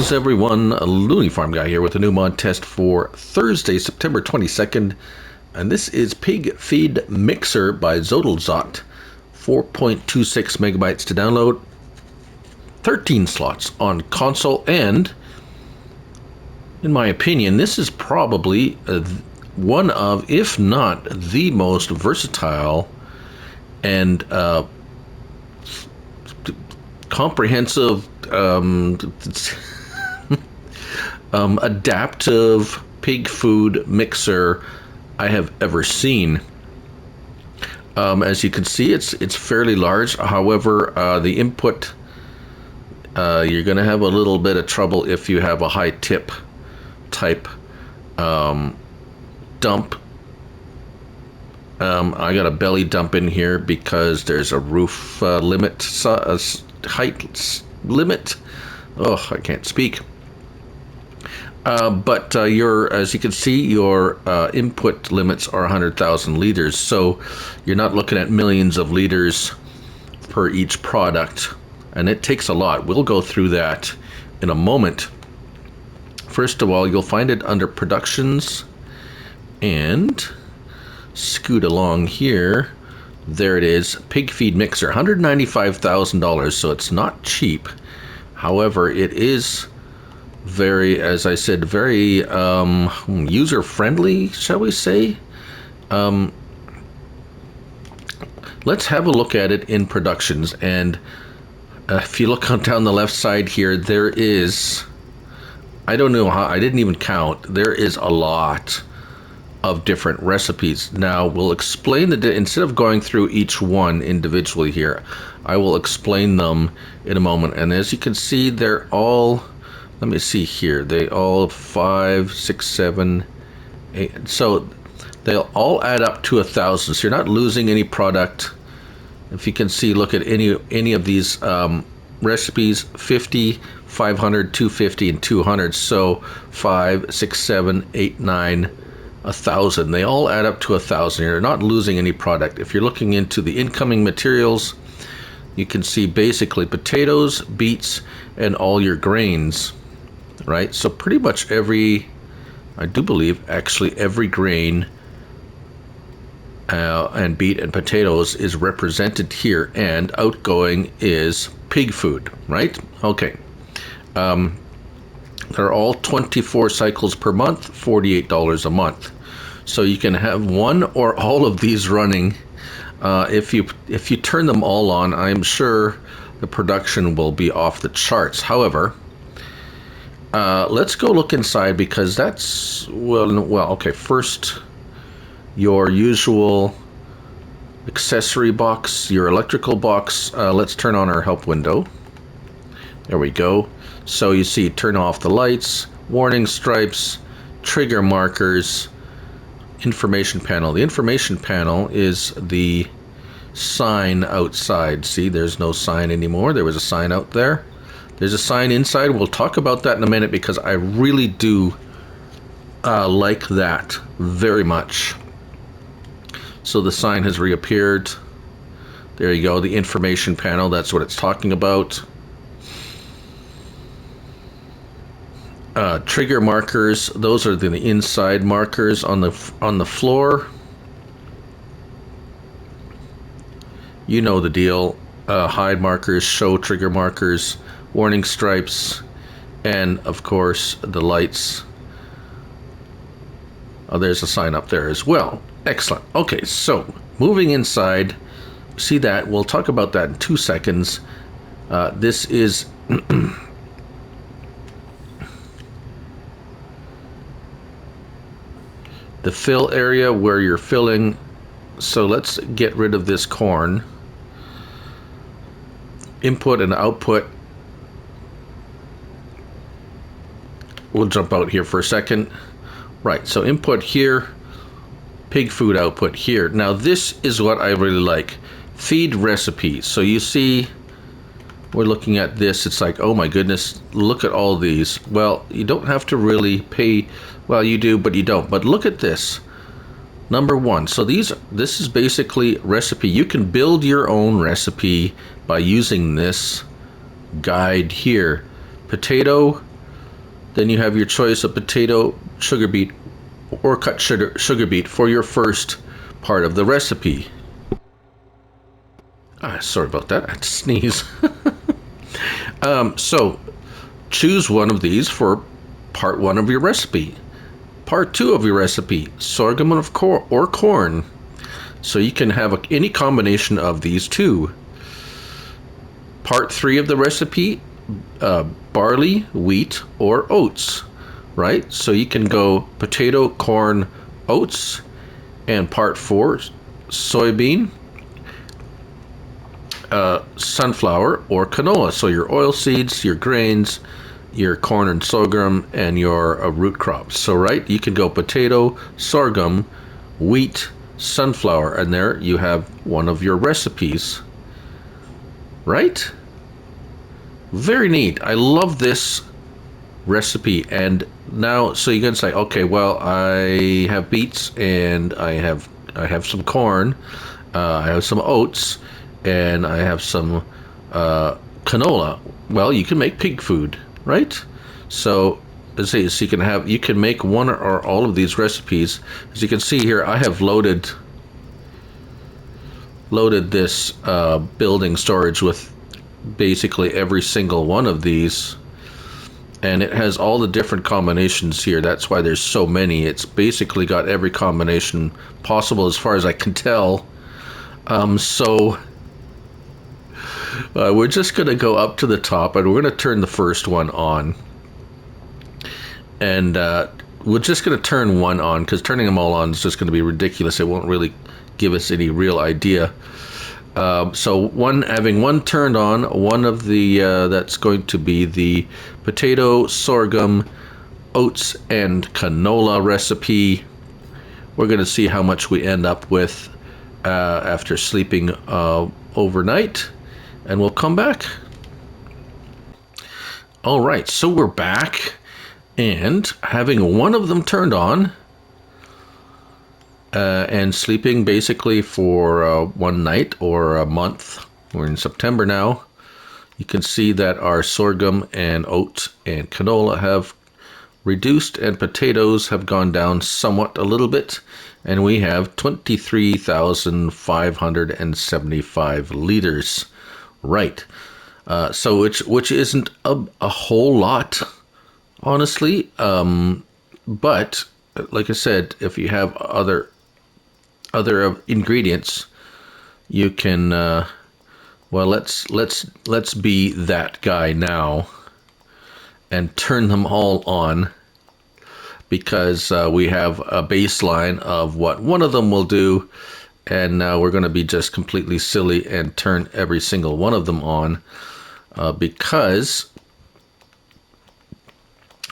Greetings everyone, Looney Farm Guy here with a new mod test for Thursday, September 22nd, and this is Pig Feed Mixer by ZoddelZockt. 4.26 megabytes to download, 13 slots on console, and in my opinion, this is probably one of, if not the most versatile and comprehensive adaptive pig food mixer I have ever seen. As you can see, it's fairly large. However, the input, you're going to have a little bit of trouble if you have a high tip type dump. I got a belly dump in here because there's a roof limit, height limit. Oh, I can't speak. But as you can see, your input limits are 100,000 liters, so you're not looking at millions of liters per each product, and it takes a lot. We'll go through that in a moment. First of all, you'll find it under Productions, and scoot along here. There it is, Pig Feed Mixer, $195,000, so it's not cheap. However, it is very, as I said, very user-friendly, shall we say. Let's have a look at it in Productions, and if you look on down the left side here, there is, I don't know how, I didn't even count, there is a lot of different recipes. Now we'll explain instead of going through each one individually here, I will explain them in a moment. And as you can see, they're all, let me see here, they all 5, 6, 7, 8, so they'll all add up to 1,000, so you're not losing any product. If you can see, look at any of these recipes, 50, 500, 250, and 200, so 5, 6, 7, 8, 9, 1,000. They all add up to 1,000. You're not losing any product. If you're looking into the incoming materials, you can see basically potatoes, beets, and all your grains, right? So pretty much every, I do believe actually every grain and beet and potatoes is represented here, and outgoing is pig food, right? Okay. They're all 24 cycles per month, $48 a month. So you can have one or all of these running. If you turn them all on, I'm sure the production will be off the charts. However, let's go look inside, because that's, well, okay, first your usual accessory box, your electrical box. Let's turn on our help window. There we go. So you see, turn off the lights, warning stripes, trigger markers, information panel. The information panel is the sign outside. See, there's no sign anymore. There was a sign out there. There's a sign inside. We'll talk about that in a minute, because I really do like that very much. So the sign has reappeared. There you go, the information panel, that's what it's talking about. Trigger markers, those are the inside markers on the floor. You know the deal. Hide markers, show trigger markers, warning stripes, and of course the lights. Oh, there's a sign up there as well. Excellent. Okay, so moving inside, see that, we'll talk about that in 2 seconds. This is the fill area where you're filling. So let's get rid of this corn. Input and output. We'll jump out here for a second. Right, so input here, pig food output here. Now this is what I really like. Feed recipes. So you see, we're looking at this, it's like, oh my goodness, look at all these. Well, you don't have to really pay, well you do, but you don't. But look at this. Number one, so this is basically recipe. You can build your own recipe by using this guide here. Potato, Then you have your choice of potato, sugar beet, or cut sugar beet for your first part of the recipe. Sorry about that, I had to sneeze. So choose one of these for part 1 of your recipe. Part 2 of your recipe, sorghum or corn. So you can have any combination of these two. Part 3 of the recipe, barley, wheat, or oats, right? So you can go potato, corn, oats, and part 4, soybean, sunflower, or canola. So your oil seeds, your grains, your corn and sorghum, and your root crops. So, right, you can go potato, sorghum, wheat, sunflower, and there you have one of your recipes. Right? Very neat. I love this recipe. And now, so you can say, okay, well, I have beets and I have some corn, I have some oats, and I have some canola. Well, you can make pig food, right? So let's see, so you can make one or all of these recipes. As you can see here, I have loaded this building storage with basically every single one of these, and it has all the different combinations here. That's why there's so many. It's basically got every combination possible as far as I can tell. So we're just going to go up to the top, and we're going to turn the first one on. And we're just going to turn one on, because turning them all on is just going to be ridiculous. It won't really give us any real idea. So having one turned on, one of the that's going to be the potato, sorghum, oats, and canola recipe. We're going to see how much we end up with after sleeping overnight, and we'll come back. All right, so we're back, and having one of them turned on, and sleeping basically for one night or a month. We're in September now. You can see that our sorghum and oats and canola have reduced, and potatoes have gone down somewhat, a little bit, and we have 23,575 liters. Right. So which isn't a whole lot, honestly. But like I said, if you have other ingredients, you can well, let's be that guy now and turn them all on, because we have a baseline of what one of them will do, and now we're going to be just completely silly and turn every single one of them on, because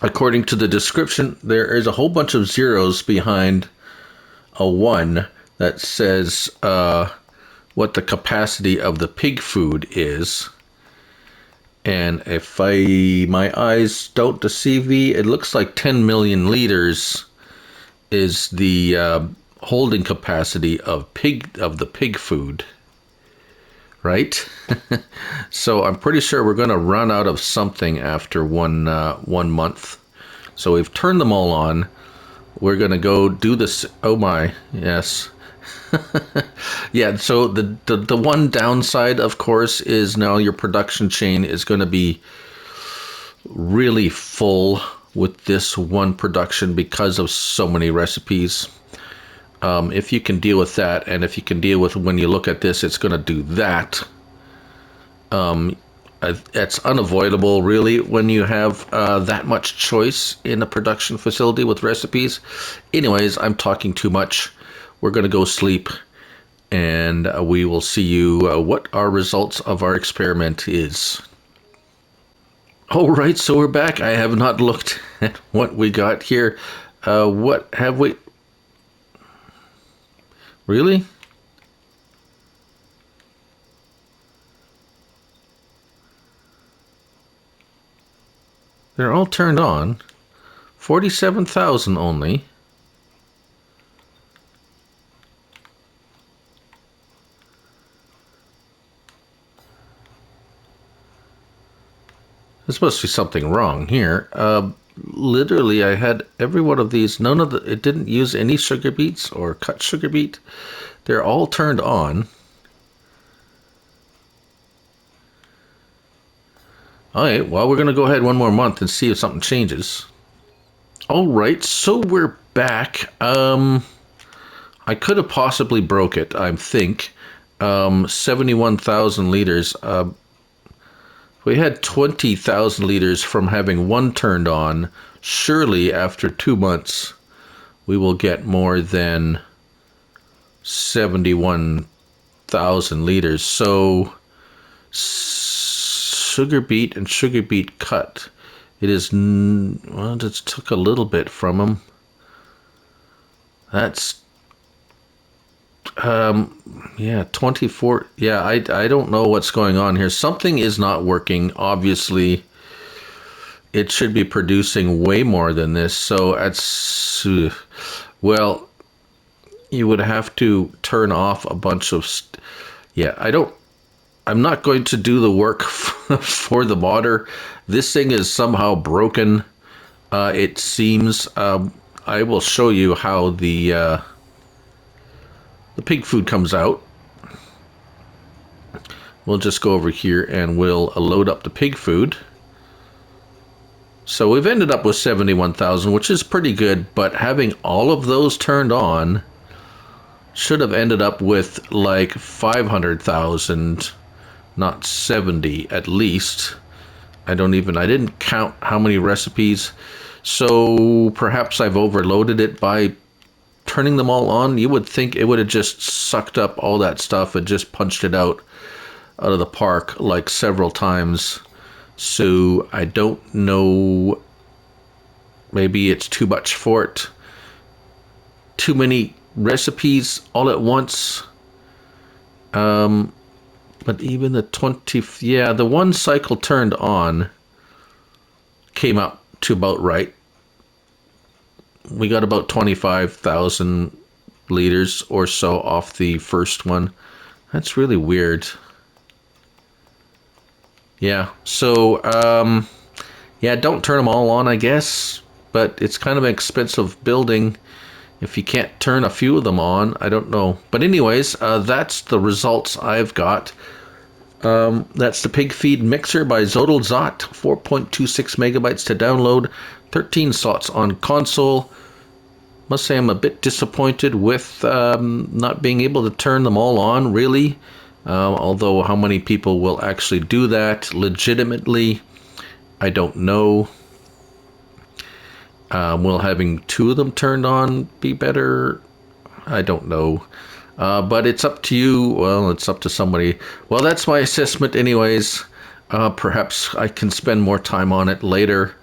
according to the description, there is a whole bunch of zeros behind a 1 that says what the capacity of the pig food is. And if my eyes don't deceive me, it looks like 10 million liters is the holding capacity of the pig food, right? So I'm pretty sure we're going to run out of something after one month. So we've turned them all on. We're going to go do this. Oh my, yes. Yeah, so the one downside, of course, is now your production chain is going to be really full with this one production because of so many recipes. If you can deal with that, and if you can deal with when you look at this, it's going to do that. It's unavoidable, really, when you have that much choice in a production facility with recipes. Anyways, I'm talking too much. We're going to go sleep, and we will see you what our results of our experiment is. All right, so we're back. I have not looked at what we got here. What have we... Really? They're all turned on. 47,000 only. There's supposed to be something wrong here. literally, I had every one of these. None of it didn't use any sugar beets or cut sugar beet. They're all turned on. All right, well, we're going to go ahead one more month and see if something changes. All right, so we're back. I could have possibly broke it, I think. 71,000 liters. We had 20,000 liters from having one turned on. Surely after 2 months, we will get more than 71,000 liters. So sugar beet and sugar beet cut. It is, well, it took a little bit from them. That's, yeah, 24. Yeah, I don't know what's going on here. Something is not working. Obviously, it should be producing way more than this. So that's, well, you would have to turn off a bunch of, yeah, I'm not going to do the work for the modder. This thing is somehow broken. It seems. I will show you how the pig food comes out. We'll just go over here and we'll load up the pig food. So we've ended up with 71,000, which is pretty good, but having all of those turned on should have ended up with like 500,000, not 70 at least. I didn't count how many recipes, so perhaps I've overloaded it by turning them all on. You would think it would have just sucked up all that stuff and just punched it out of the park like several times. So I don't know, maybe it's too much for it. Too many recipes all at once. But even the 20, yeah, the one cycle turned on came up to about right. We got about 25,000 liters or so off the first one. That's really weird. Yeah, so, yeah, don't turn them all on, I guess. But it's kind of an expensive building if you can't turn a few of them on. I don't know. But anyways, that's the results I've got. That's the pig feed mixer by ZoddelZockt. 4.26 megabytes to download. 13 slots on console. Must say I'm a bit disappointed with not being able to turn them all on, really. Although how many people will actually do that legitimately, I don't know. Will having two of them turned on be better? I don't know. But it's up to you. Well, it's up to somebody. Well, that's my assessment anyways. Perhaps I can spend more time on it later.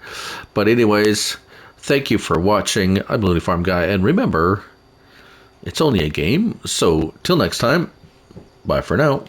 But anyways, thank you for watching. I'm Looney Farm Guy. And remember, it's only a game. So till next time, bye for now.